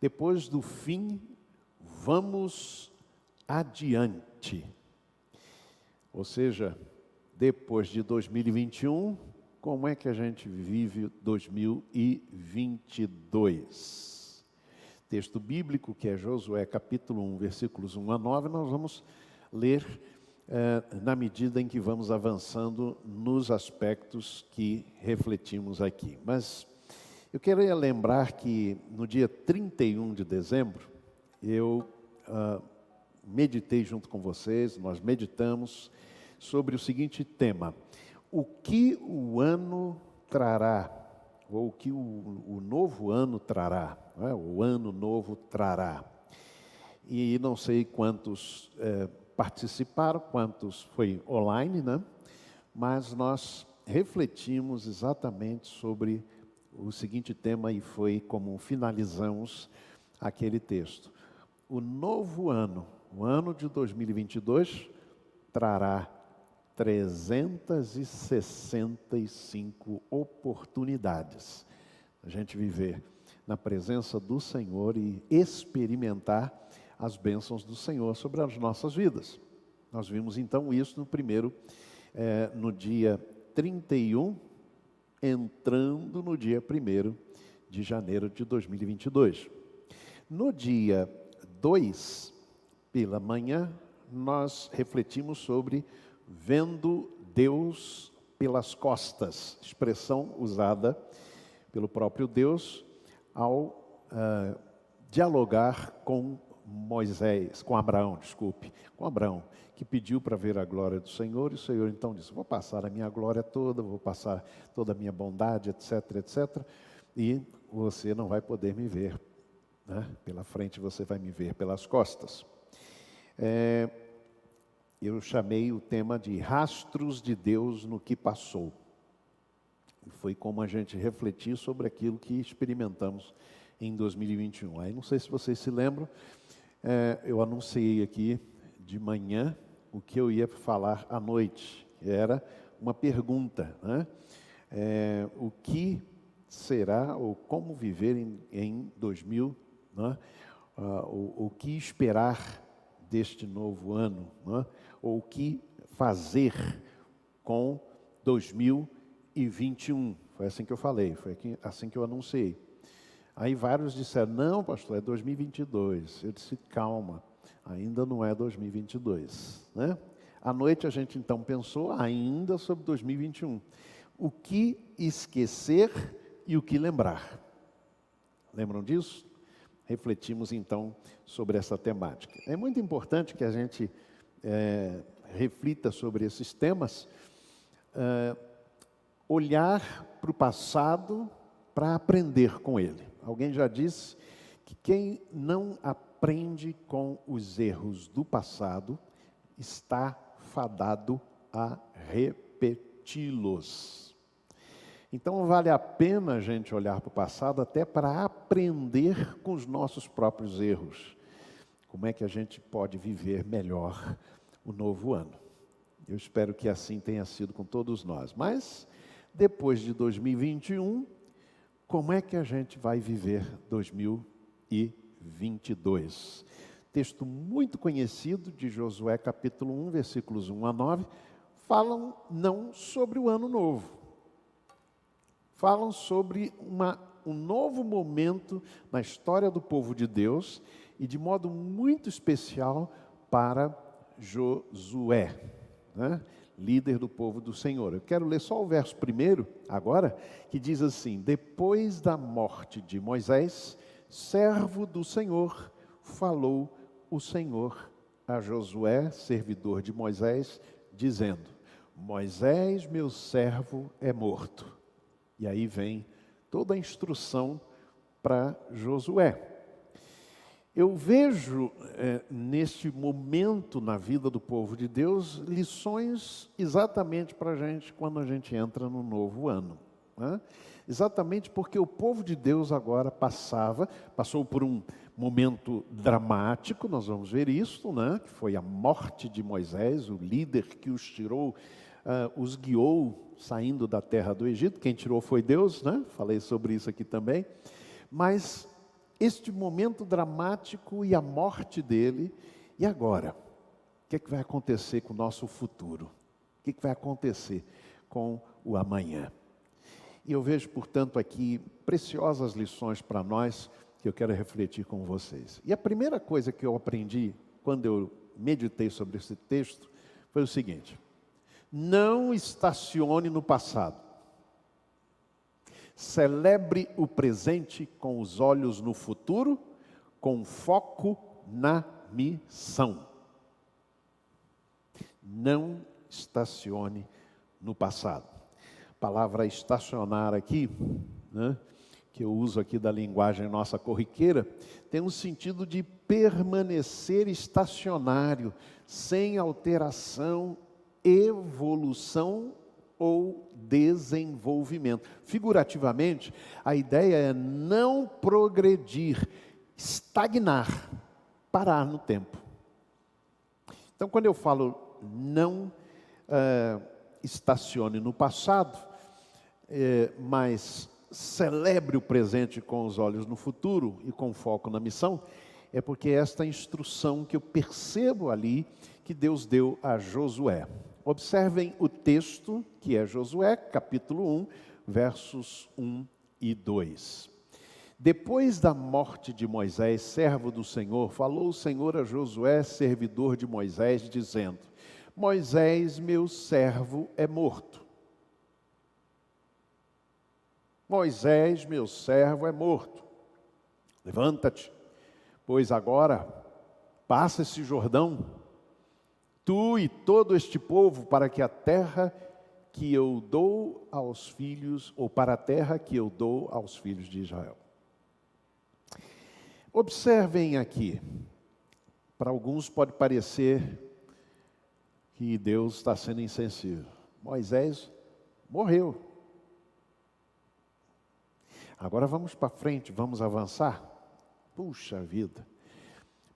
Depois do fim, vamos adiante. Ou seja, depois de 2021, como é que a gente vive 2022? Texto bíblico, que é Josué capítulo 1, versículos 1 a 9, nós vamos ler na medida em que vamos avançando nos aspectos que refletimos aqui. Mas eu queria lembrar que no dia 31 de dezembro, eu meditei junto com vocês, nós meditamos sobre o seguinte tema: o que o ano trará, ou o que o novo ano trará, não é? O ano novo trará. E não sei quantos participaram, quantos foi online, né? Mas nós refletimos exatamente sobre o seguinte tema e foi como finalizamos aquele texto. O novo ano, o ano de 2022, trará 365 oportunidades. A gente viver na presença do Senhor e experimentar as bênçãos do Senhor sobre as nossas vidas. Nós vimos então isso no dia 31, entrando no dia 1º de janeiro de 2022. No dia 2, pela manhã, nós refletimos sobre vendo Deus pelas costas, expressão usada pelo próprio Deus ao dialogar com Abraão, que pediu para ver a glória do Senhor, e o Senhor então disse: vou passar a minha glória toda, vou passar toda a minha bondade, etc, etc, e você não vai poder me ver, né? Pela frente você vai me ver pelas costas. Eu chamei o tema de rastros de Deus no que passou. E foi como a gente refletiu sobre aquilo que experimentamos em 2021. Aí não sei se vocês se lembram, eu anunciei aqui de manhã o que eu ia falar à noite. Era uma pergunta, né? O que será ou como viver em 2000, né? O que esperar deste novo ano, né? Ou o que fazer com 2021. Foi assim que eu falei, foi assim que eu anunciei. Aí vários disseram: não, pastor, é 2022. Eu disse: calma, ainda não é 2022, né? À noite a gente então pensou ainda sobre 2021. O que esquecer e o que lembrar. Lembram disso? Refletimos então sobre essa temática. É muito importante que a gente reflita sobre esses temas, olhar para o passado para aprender com ele. Alguém já disse que quem não aprende com os erros do passado está fadado a repeti-los. Então vale a pena a gente olhar para o passado até para aprender com os nossos próprios erros. Como é que a gente pode viver melhor o novo ano? Eu espero que assim tenha sido com todos nós. Mas depois de 2021, como é que a gente vai viver 2022? Texto muito conhecido de Josué capítulo 1, versículos 1 a 9, falam não sobre o ano novo. Falam sobre um novo momento na história do povo de Deus e de modo muito especial para Josué, né? Líder do povo do Senhor. Eu quero ler só o verso 1 agora, que diz assim: depois da morte de Moisés, servo do Senhor, falou o Senhor a Josué, servidor de Moisés, dizendo: Moisés, meu servo, é morto. E aí vem toda a instrução para Josué. Eu vejo neste momento na vida do povo de Deus lições exatamente para a gente quando a gente entra no novo ano, né? Exatamente porque o povo de Deus agora passou por um momento dramático, nós vamos ver isso, né? Que foi a morte de Moisés, o líder que os tirou, os guiou saindo da terra do Egito. Quem tirou foi Deus, né? Falei sobre isso aqui também. Mas este momento dramático e a morte dele. E agora? O que é que vai acontecer com o nosso futuro? O que é que vai acontecer com o amanhã? E eu vejo, portanto, aqui preciosas lições para nós que eu quero refletir com vocês. E a primeira coisa que eu aprendi quando eu meditei sobre esse texto foi o seguinte: não estacione no passado. Celebre o presente com os olhos no futuro, com foco na missão. Não estacione no passado. A palavra estacionar aqui, né, que eu uso aqui da linguagem nossa corriqueira, tem um sentido de permanecer estacionário, sem alteração, evolução ou desenvolvimento. Figurativamente, a ideia é não progredir, estagnar, parar no tempo. Então, quando eu falo não estacione no passado, mas celebre o presente com os olhos no futuro e com foco na missão, é porque esta instrução que eu percebo ali que Deus deu a Josué. Observem o texto, que é Josué, capítulo 1, versos 1 e 2. Depois da morte de Moisés, servo do Senhor, falou o Senhor a Josué, servidor de Moisés, dizendo: Moisés, meu servo, é morto. Moisés, meu servo, é morto. Levanta-te, pois agora passa esse Jordão, tu e todo este povo, para que a terra que eu dou aos filhos, ou para a terra que eu dou aos filhos de Israel. Observem aqui, para alguns pode parecer que Deus está sendo insensível. Moisés morreu. Agora vamos para frente, vamos avançar? Puxa vida!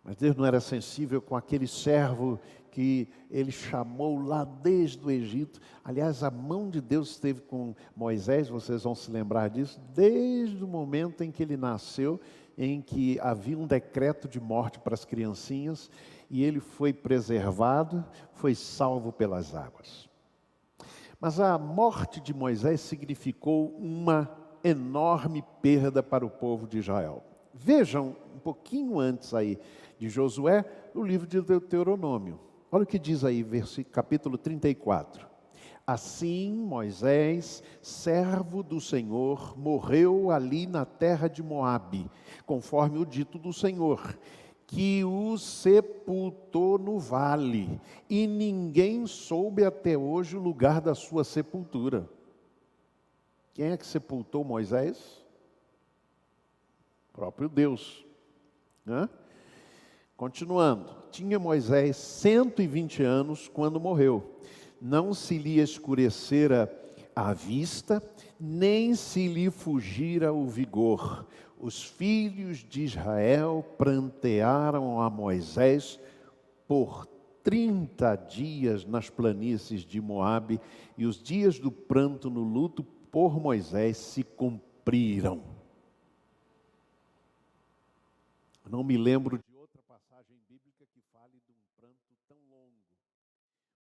Mas Deus não era sensível com aquele servo que ele chamou lá desde o Egito. Aliás, a mão de Deus esteve com Moisés, vocês vão se lembrar disso, desde o momento em que ele nasceu, em que havia um decreto de morte para as criancinhas, e ele foi preservado, foi salvo pelas águas. Mas a morte de Moisés significou uma enorme perda para o povo de Israel. Vejam um pouquinho antes aí de Josué, no livro de Deuteronômio. Olha o que diz aí, capítulo 34. Assim Moisés, servo do Senhor, morreu ali na terra de Moabe, conforme o dito do Senhor, que o sepultou no vale, e ninguém soube até hoje o lugar da sua sepultura. Quem é que sepultou Moisés? O próprio Deus, né? Continuando, tinha Moisés 120 anos quando morreu. Não se lhe escurecera a vista, nem se lhe fugira o vigor. Os filhos de Israel prantearam a Moisés por 30 dias nas planícies de Moabe, e os dias do pranto no luto por Moisés se cumpriram. Não me lembro de outra passagem bíblica que fale de um pranto tão longo.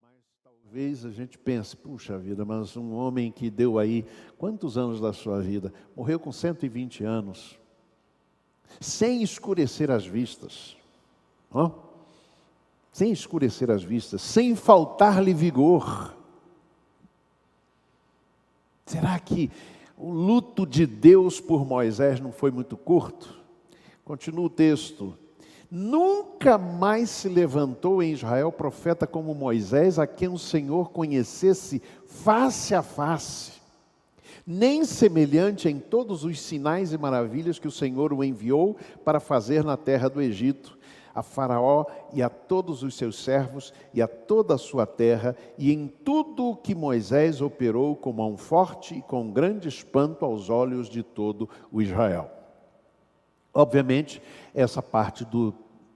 Mas talvez a gente pense, puxa vida, mas um homem que deu aí quantos anos da sua vida? Morreu com 120 anos, sem escurecer as vistas. Sem escurecer as vistas, sem faltar-lhe vigor. Será que o luto de Deus por Moisés não foi muito curto? Continua o texto. Nunca mais se levantou em Israel profeta como Moisés, a quem o Senhor conhecesse face a face, nem semelhante em todos os sinais e maravilhas que o Senhor o enviou para fazer na terra do Egito, a Faraó e a todos os seus servos e a toda a sua terra, e em tudo o que Moisés operou com mão forte e com grande espanto aos olhos de todo o Israel. Obviamente, essa parte do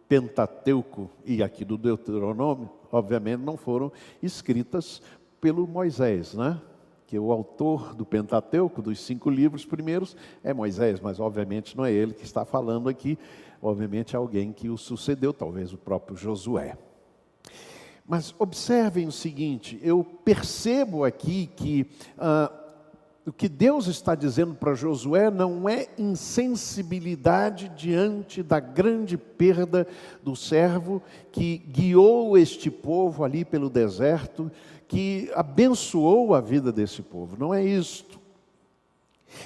Pentateuco e aqui do Deuteronômio, obviamente, não foram escritas pelo Moisés, né? que o autor do Pentateuco, dos 5 livros primeiros, é Moisés, mas obviamente não é ele que está falando aqui, obviamente é alguém que o sucedeu, talvez o próprio Josué. Mas observem o seguinte, eu percebo aqui que o que Deus está dizendo para Josué não é insensibilidade diante da grande perda do servo que guiou este povo ali pelo deserto, que abençoou a vida desse povo. Não é isto.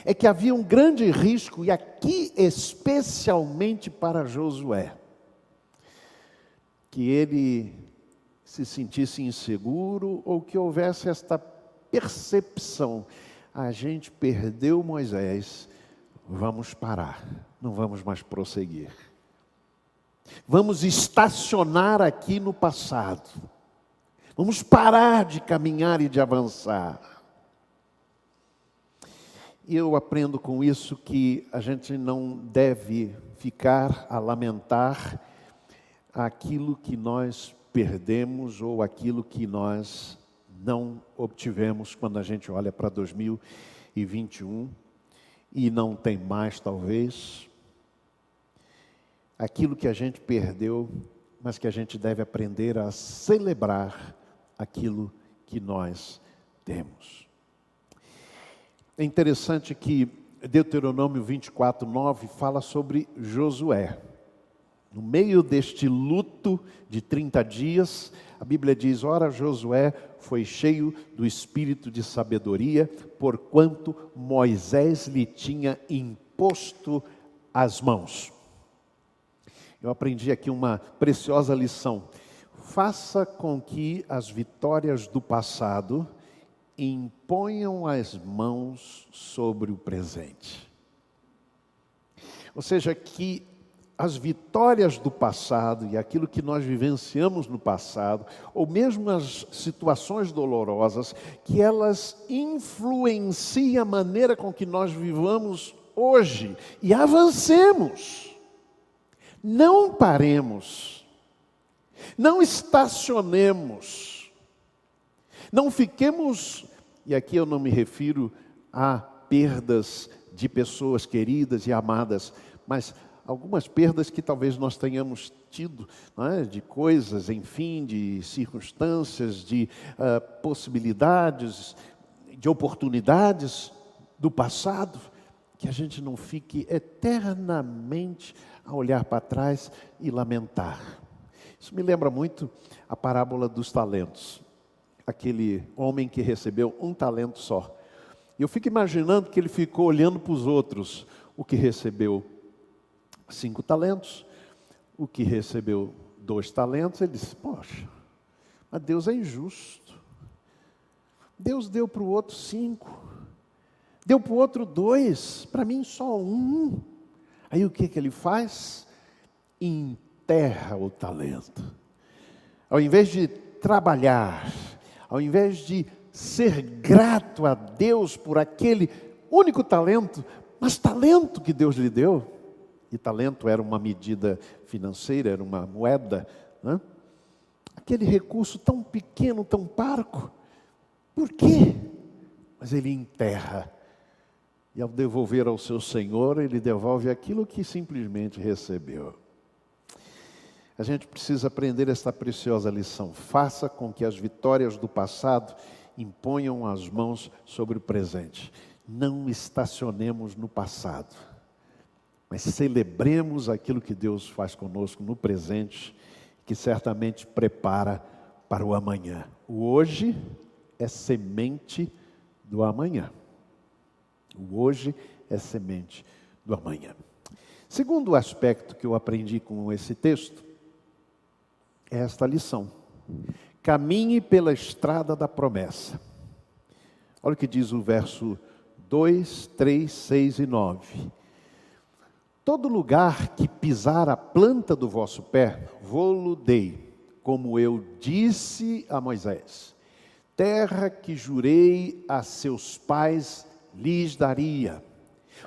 É que havia um grande risco, e aqui especialmente para Josué, que ele se sentisse inseguro ou que houvesse esta percepção: a gente perdeu Moisés, vamos parar, não vamos mais prosseguir. Vamos estacionar aqui no passado. Vamos parar de caminhar e de avançar. E eu aprendo com isso que a gente não deve ficar a lamentar aquilo que nós perdemos ou aquilo que nós não obtivemos quando a gente olha para 2021 e não tem mais, talvez. Aquilo que a gente perdeu, mas que a gente deve aprender a celebrar aquilo que nós temos. É interessante que Deuteronômio 24:9 fala sobre Josué. No meio deste luto de 30 dias, a Bíblia diz: ora, Josué foi cheio do espírito de sabedoria, porquanto Moisés lhe tinha imposto as mãos. Eu aprendi aqui uma preciosa lição. Faça com que as vitórias do passado imponham as mãos sobre o presente. Ou seja, que as vitórias do passado e aquilo que nós vivenciamos no passado, ou mesmo as situações dolorosas, que elas influenciem a maneira com que nós vivamos hoje e avancemos. Não paremos, não estacionemos, não fiquemos, e aqui eu não me refiro a perdas de pessoas queridas e amadas, mas algumas perdas que talvez nós tenhamos tido, não é? De coisas, enfim, de circunstâncias, de possibilidades, de oportunidades do passado, que a gente não fique eternamente a olhar para trás e lamentar. Isso me lembra muito a parábola dos talentos. Aquele homem que recebeu 1 talento só. Eu fico imaginando que ele ficou olhando para os outros, o que recebeu 5 talentos, o que recebeu 2 talentos, ele disse: poxa, mas Deus é injusto. Deus deu para o outro 5, deu para o outro 2, para mim só 1. Aí o que ele faz? Enterra o talento. Ao invés de trabalhar, ao invés de ser grato a Deus por aquele único talento, mas talento que Deus lhe deu, e talento era uma medida financeira, era uma moeda, né? Aquele recurso tão pequeno, tão parco, por quê? Mas ele enterra, e ao devolver ao seu Senhor, ele devolve aquilo que simplesmente recebeu. A gente precisa aprender esta preciosa lição: faça com que as vitórias do passado imponham as mãos sobre o presente. Não estacionemos no passado, mas celebremos aquilo que Deus faz conosco no presente, que certamente prepara para o amanhã. O hoje é semente do amanhã. O hoje é semente do amanhã. Segundo aspecto que eu aprendi com esse texto, é esta lição: caminhe pela estrada da promessa. Olha o que diz o verso 2, 3, 6 e 9. Todo lugar que pisar a planta do vosso pé, vô-lo dei, como eu disse a Moisés. Terra que jurei a seus pais lhes daria,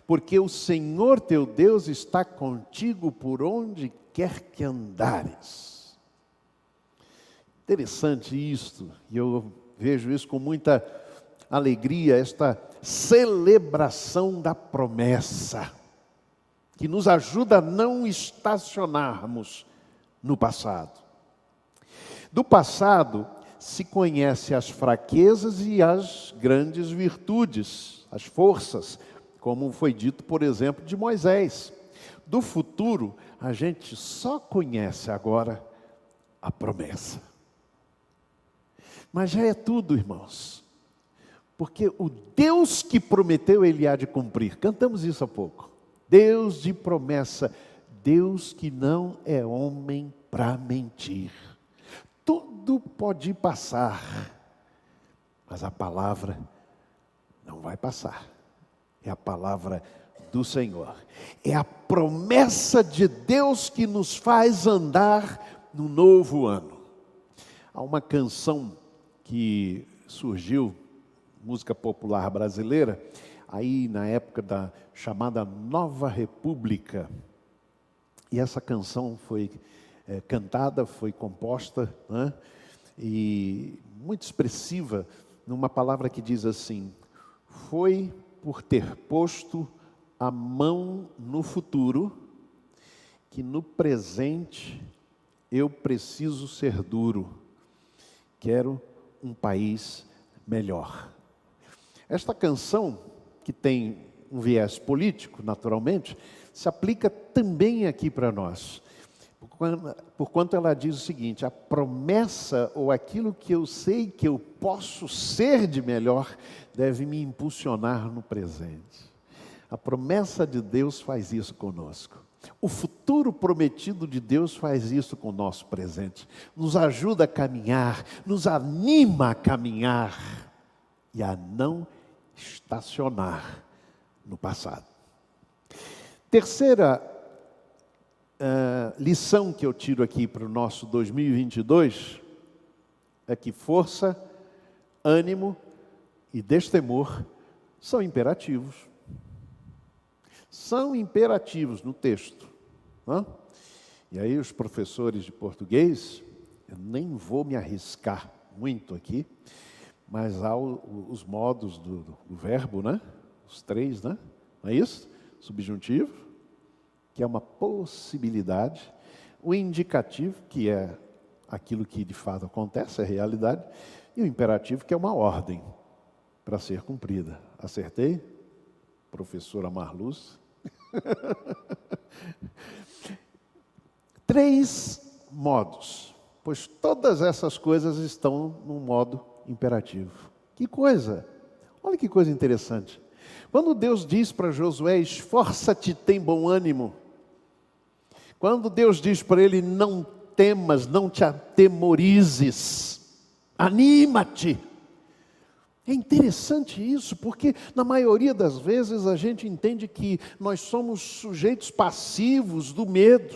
porque o Senhor teu Deus está contigo por onde quer que andares. Interessante isto, e eu vejo isso com muita alegria, esta celebração da promessa, que nos ajuda a não estacionarmos no passado. Do passado se conhece as fraquezas e as grandes virtudes, as forças, como foi dito, por exemplo, de Moisés. Do futuro, a gente só conhece agora a promessa. Mas já é tudo, irmãos. Porque o Deus que prometeu, Ele há de cumprir. Cantamos isso há pouco. Deus de promessa, Deus que não é homem para mentir. Tudo pode passar, mas a palavra não vai passar. É a palavra do Senhor. É a promessa de Deus que nos faz andar no novo ano. Há uma canção que surgiu, música popular brasileira, aí na época da chamada Nova República. E essa canção foi cantada, foi composta, né? E muito expressiva, numa palavra que diz assim: foi por ter posto a mão no futuro, que no presente eu preciso ser duro. Quero um país melhor. Esta canção, que tem um viés político, naturalmente, se aplica também aqui para nós. Porquanto ela diz o seguinte: a promessa ou aquilo que eu sei que eu posso ser de melhor deve me impulsionar no presente. A promessa de Deus faz isso conosco. O futuro prometido de Deus faz isso com o nosso presente. Nos ajuda a caminhar, nos anima a caminhar e a não estacionar no passado. Terceira lição que eu tiro aqui para o nosso 2022 é que força, ânimo e destemor são imperativos. São imperativos no texto. Não? E aí os professores de português, eu nem vou me arriscar muito aqui, mas há os modos do verbo, né? Os três, né? Não é isso? Subjuntivo, que é uma possibilidade. O indicativo, que é aquilo que de fato acontece, é realidade. E o imperativo, que é uma ordem para ser cumprida. Acertei? Professora Marluz. 3 modos, pois todas essas coisas estão num modo imperativo. Que coisa! Olha que coisa interessante. Quando Deus diz para Josué: esforça-te, tem bom ânimo. Quando Deus diz para ele: não temas, não te atemorizes, anima-te. É interessante isso, porque na maioria das vezes a gente entende que nós somos sujeitos passivos do medo.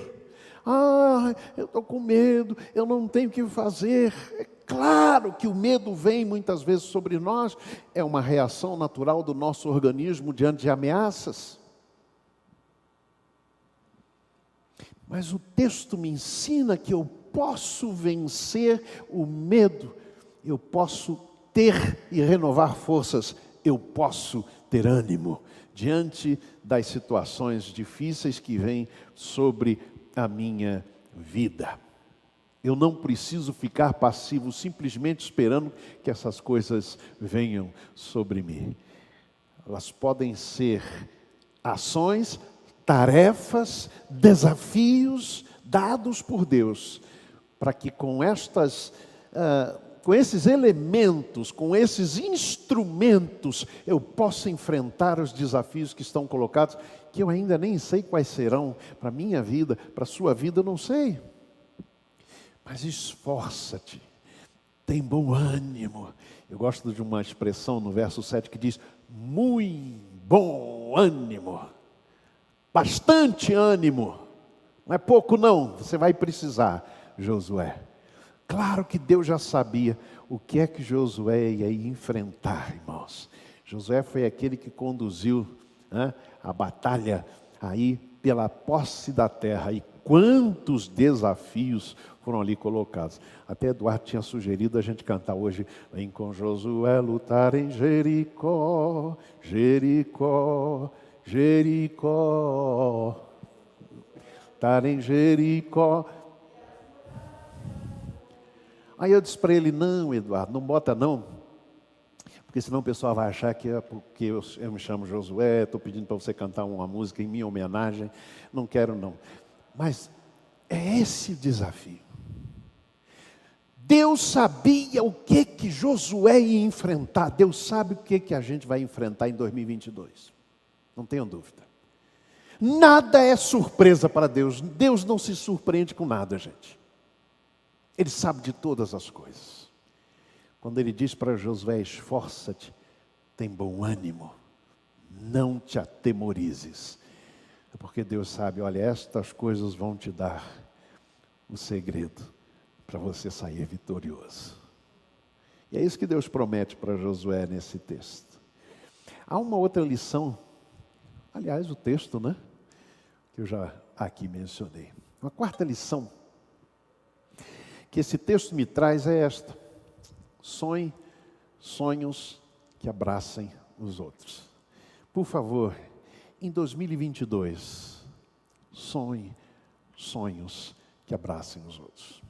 Ah, eu estou com medo, eu não tenho o que fazer. É claro que o medo vem muitas vezes sobre nós, é uma reação natural do nosso organismo diante de ameaças. Mas o texto me ensina que eu posso vencer o medo, eu posso ter e renovar forças, eu posso ter ânimo diante das situações difíceis que vêm sobre a minha vida. Eu não preciso ficar passivo, simplesmente esperando que essas coisas venham sobre mim. Elas podem ser ações, tarefas, desafios dados por Deus, para que com esses elementos, com esses instrumentos, eu possa enfrentar os desafios que estão colocados, que eu ainda nem sei quais serão para a minha vida, para a sua vida, eu não sei. Mas esforça-te, tem bom ânimo. Eu gosto de uma expressão no verso 7 que diz: muito bom ânimo, bastante ânimo. Não é pouco não, você vai precisar, Josué. Claro que Deus já sabia o que é que Josué ia enfrentar, irmãos. Josué foi aquele que conduziu a batalha aí pela posse da terra. E quantos desafios foram ali colocados. Até Eduardo tinha sugerido a gente cantar hoje: vem com Josué lutar em Jericó, Jericó, Jericó, lutar em Jericó. Aí eu disse para ele: não, Eduardo, não bota não, porque senão o pessoal vai achar que é porque eu me chamo Josué, estou pedindo para você cantar uma música em minha homenagem. Não quero não. Mas é esse o desafio. Deus sabia o que Josué ia enfrentar. Deus sabe o que a gente vai enfrentar em 2022. Não tenham dúvida. Nada é surpresa para Deus. Deus não se surpreende com nada, gente. Ele sabe de todas as coisas. Quando ele diz para Josué: esforça-te, tem bom ânimo, não te atemorizes. É porque Deus sabe, olha, estas coisas vão te dar o segredo para você sair vitorioso. E é isso que Deus promete para Josué nesse texto. Há uma outra lição, aliás, o texto, né? Que eu já aqui mencionei. Uma quarta lição que esse texto me traz é esta: sonhe sonhos que abracem os outros. Por favor, em 2022, sonhe sonhos que abracem os outros.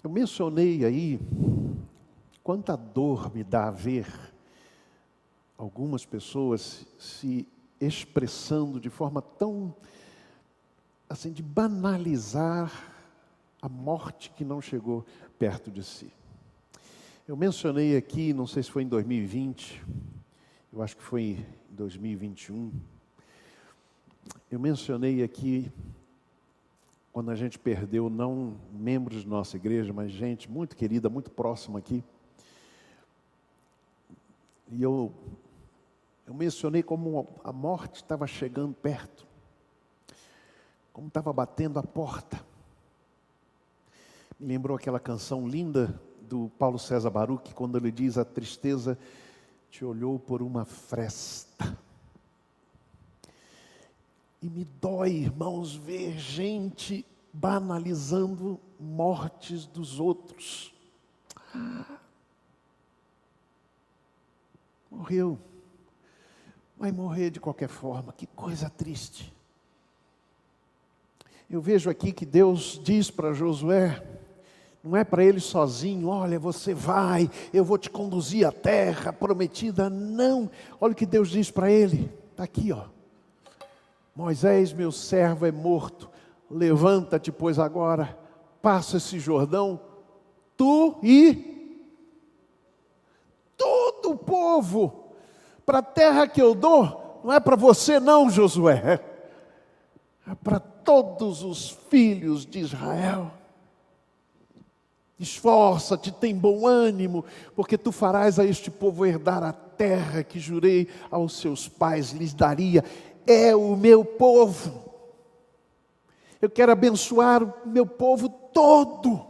Eu mencionei aí quanta dor me dá a ver algumas pessoas se expressando de forma tão, assim, de banalizar a morte que não chegou perto de si. Eu mencionei aqui, não sei se foi em 2020, eu acho que foi em 2021, eu mencionei aqui quando a gente perdeu não membros de nossa igreja, mas gente muito querida, muito próxima aqui. E eu mencionei como a morte estava chegando perto, como estava batendo a porta. Me lembrou aquela canção linda do Paulo César Baruch, quando ele diz: a tristeza te olhou por uma fresta. E me dói, irmãos, ver gente banalizando mortes dos outros. Morreu, vai morrer de qualquer forma, que coisa triste. Eu vejo aqui que Deus diz para Josué, não é para ele sozinho: olha, você vai, eu vou te conduzir à terra prometida. Não, olha o que Deus diz para ele, está aqui, ó. Moisés, meu servo, é morto. Levanta-te, pois agora, passa esse Jordão, tu e todo o povo, para a terra que eu dou. Não é para você não, Josué, é para todos os filhos de Israel. Esforça-te, tem bom ânimo, porque tu farás a este povo herdar a terra que jurei aos seus pais lhes daria. É o meu povo. Eu quero abençoar o meu povo todo.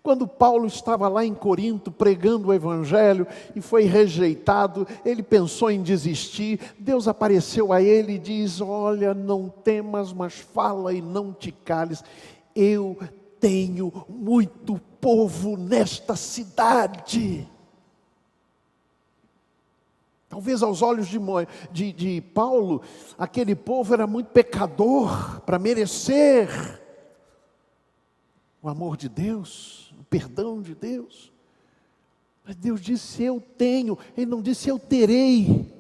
Quando Paulo estava lá em Corinto pregando o Evangelho e foi rejeitado, ele pensou em desistir. Deus apareceu a ele e diz: olha, não temas, mas fala e não te cales. Eu tenho muito povo nesta cidade. Talvez aos olhos de Paulo, aquele povo era muito pecador para merecer o amor de Deus, o perdão de Deus. Mas Deus disse: eu tenho. Ele não disse: eu terei.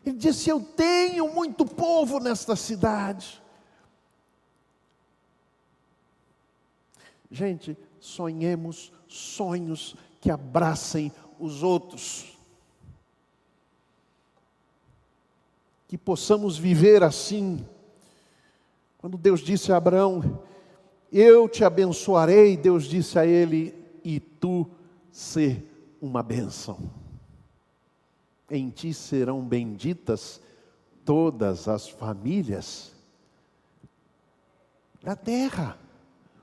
Ele disse: eu tenho muito povo nesta cidade. Gente, sonhemos sonhos que abracem os outros. Que possamos viver assim. Quando Deus disse a Abraão: eu te abençoarei, Deus disse a ele: e tu ser uma bênção. Em ti serão benditas todas as famílias da terra.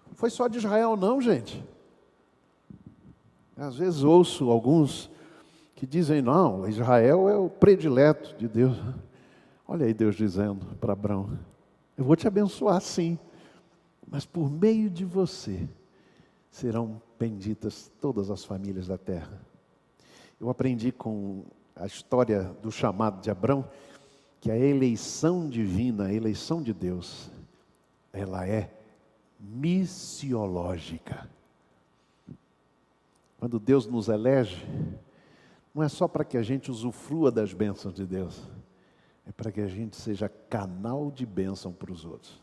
Não foi só de Israel não, gente. Às vezes ouço alguns que dizem: não, Israel é o predileto de Deus. Olha aí Deus dizendo para Abraão: Eu vou te abençoar sim, mas por meio de você serão benditas todas as famílias da terra. Eu aprendi com a história do chamado de Abrão, que a eleição divina, a eleição de Deus, ela é missiológica. Quando Deus nos elege, não é só para que a gente usufrua das bênçãos de Deus, é para que a gente seja canal de bênção para os outros.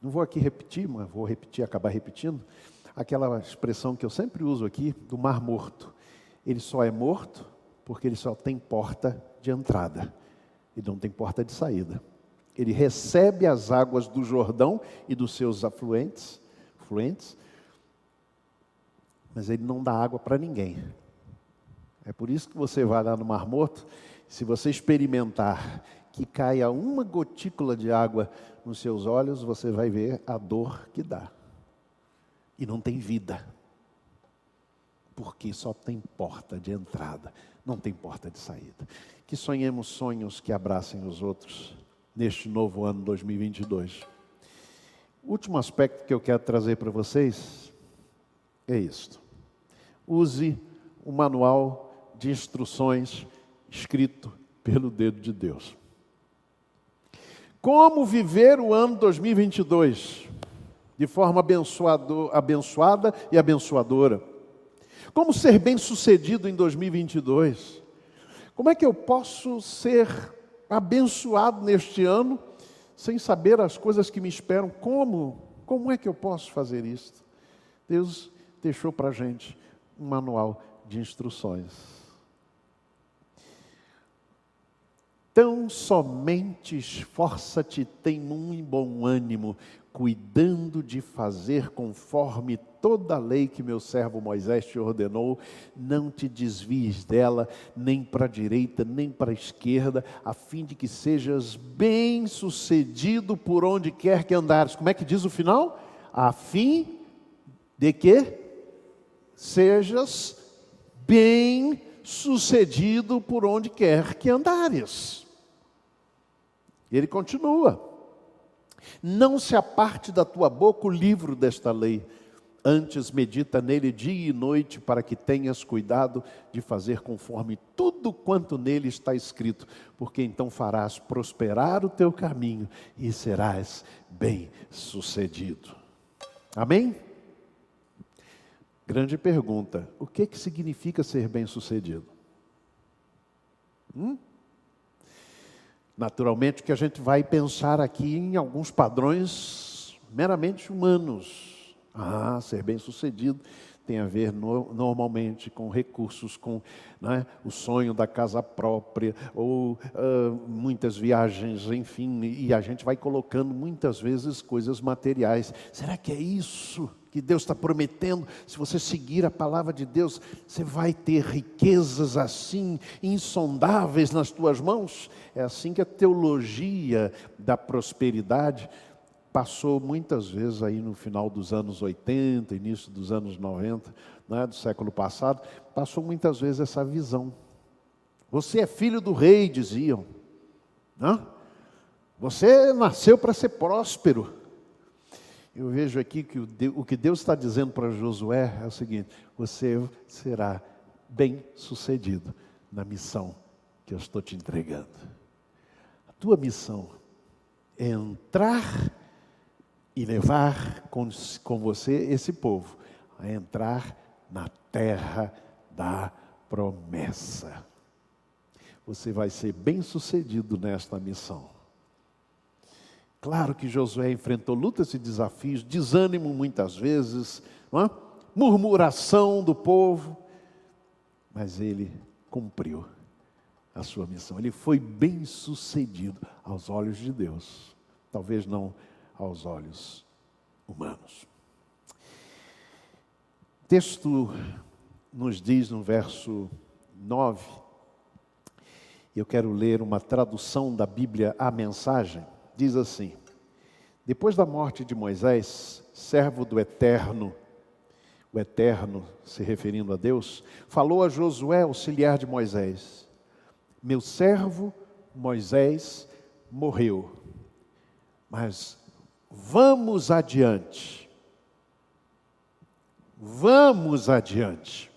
Não vou aqui repetir, mas vou acabar repetindo, aquela expressão que eu sempre uso aqui, do Mar Morto. Ele só é morto porque ele só tem porta de entrada e não tem porta de saída. Ele recebe as águas do Jordão e dos seus fluentes, mas ele não dá água para ninguém. É por isso que você vai lá no Mar Morto, se você experimentar que caia uma gotícula de água nos seus olhos, você vai ver a dor que dá. E não tem vida. Porque só tem porta de entrada, não tem porta de saída. Que sonhemos sonhos que abracem os outros neste novo ano 2022. O último aspecto que eu quero trazer para vocês é isto. Use o manual de instruções escrito pelo dedo de Deus. Como viver o ano 2022 de forma abençoada e abençoadora? Como ser bem-sucedido em 2022? Como é que eu posso ser abençoado neste ano sem saber as coisas que me esperam? Como é que eu posso fazer isso? Deus deixou para a gente um manual de instruções. Tão somente esforça-te, tem um bom ânimo, cuidando de fazer conforme toda a lei que meu servo Moisés te ordenou. Não te desvies dela, nem para a direita, nem para a esquerda, a fim de que sejas bem-sucedido por onde quer que andares. Como é que diz o final? A fim de que sejas bem-sucedido por onde quer que andares. Ele continua. Não se aparte da tua boca o livro desta lei, antes medita nele dia e noite, para que tenhas cuidado de fazer conforme tudo quanto nele está escrito, porque então farás prosperar o teu caminho e serás bem-sucedido. Amém? Grande pergunta, o que significa ser bem-sucedido? Naturalmente que a gente vai pensar aqui em alguns padrões meramente humanos. Ser bem-sucedido tem a ver normalmente com recursos, com o sonho da casa própria, ou muitas viagens, enfim, e a gente vai colocando muitas vezes coisas materiais. Será que é isso que Deus está prometendo? Se você seguir a palavra de Deus, você vai ter riquezas assim, insondáveis nas tuas mãos? É assim que a teologia da prosperidade passou muitas vezes aí no final dos anos 80, início dos anos 90, do século passado, passou muitas vezes essa visão. Você é filho do rei, diziam. Você nasceu para ser próspero. Eu vejo aqui que o que Deus está dizendo para Josué é o seguinte: você será bem-sucedido na missão que eu estou te entregando. A tua missão é entrar e levar com você esse povo a entrar na terra da promessa. Você vai ser bem-sucedido nesta missão. Claro que Josué enfrentou lutas e desafios, desânimo muitas vezes, murmuração do povo, mas ele cumpriu a sua missão. Ele foi bem-sucedido aos olhos de Deus, talvez não aos olhos humanos. O texto nos diz no verso 9, eu quero ler uma tradução da Bíblia, a Mensagem, diz assim: depois da morte de Moisés, servo do Eterno, o Eterno se referindo a Deus, falou a Josué, auxiliar de Moisés: meu servo Moisés morreu. Mas vamos adiante. Vamos adiante.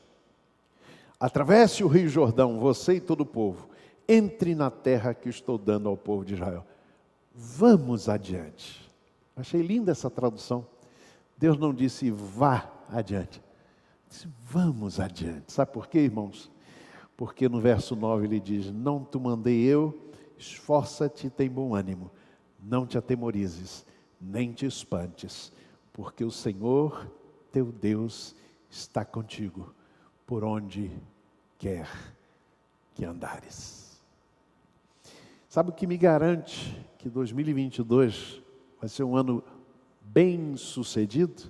Atravesse o Rio Jordão, você e todo o povo. Entre na terra que estou dando ao povo de Israel. Vamos adiante. Achei linda essa tradução. Deus não disse vá adiante. Disse vamos adiante. Sabe por quê, irmãos? Porque no verso 9 ele diz, não te mandei eu, esforça-te e tem bom ânimo. Não te atemorizes, nem te espantes. Porque o Senhor, teu Deus, está contigo, por onde quer que andares. Sabe o que me garante que 2022 vai ser um ano bem sucedido?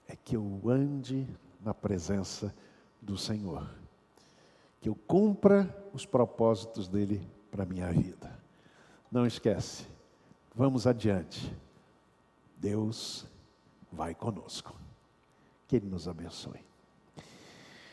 É que eu ande na presença do Senhor. Que eu cumpra os propósitos dele para a minha vida. Não esquece, vamos adiante. Deus vai conosco. Que Ele nos abençoe.